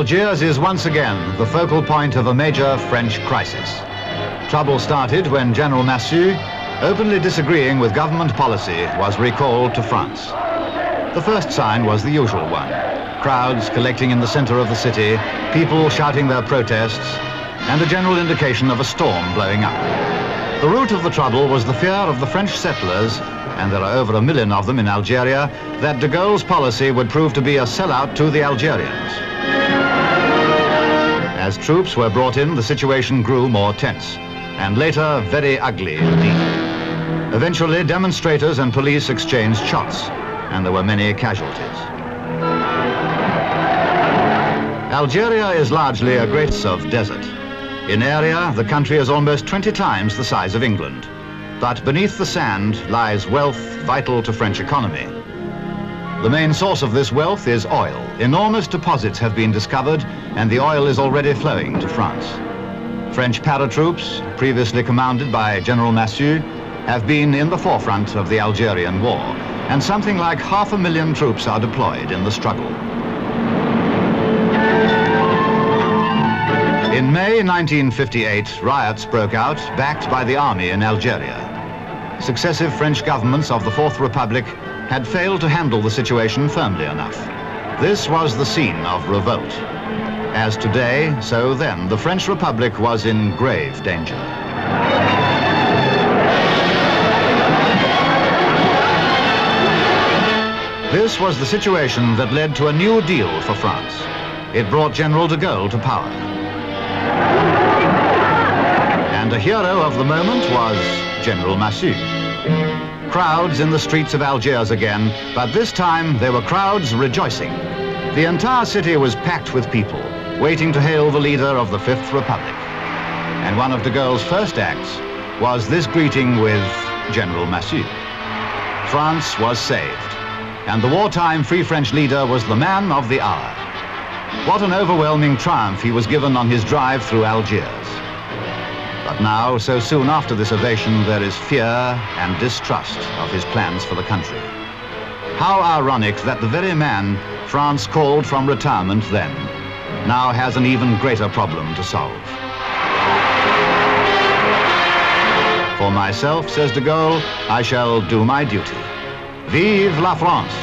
Algiers is once again the focal point of a major French crisis. Trouble started when General Massu, openly disagreeing with government policy, was recalled to France. The first sign was the usual one. Crowds collecting in the center of the city, people shouting their protests, and a general indication of a storm blowing up. The root of the trouble was the fear of the French settlers, and there are over 1 million of them in Algeria, that de Gaulle's policy would prove to be a sellout to the Algerians. As troops were brought in, the situation grew more tense, and later very ugly indeed. Eventually, demonstrators and police exchanged shots, and there were many casualties. Algeria is largely a great desert. In area, the country is almost 20 times the size of England. But beneath the sand lies wealth vital to French economy. The main source of this wealth is oil. Enormous deposits have been discovered, and the oil is already flowing to France. French paratroops, previously commanded by General Massu, have been in the forefront of the Algerian war, and something like 500,000 troops are deployed in the struggle. In May 1958, riots broke out, backed by the army in Algeria. Successive French governments of the Fourth Republic had failed to handle the situation firmly enough. This was the scene of revolt. As today, so then, the French Republic was in grave danger. This was the situation that led to a new deal for France. It brought General de Gaulle to power. And a hero of the moment was General Massu. Crowds in the streets of Algiers again, but this time they were crowds rejoicing. The entire city was packed with people, waiting to hail the leader of the Fifth Republic. And one of de Gaulle's first acts was this greeting with General Massu. France was saved, and the wartime Free French leader was the man of the hour. What an overwhelming triumph he was given on his drive through Algiers. But now, so soon after this ovation, there is fear and distrust of his plans for the country. How ironic that the very man France called from retirement then now has an even greater problem to solve. For myself, says de Gaulle, I shall do my duty. Vive la France!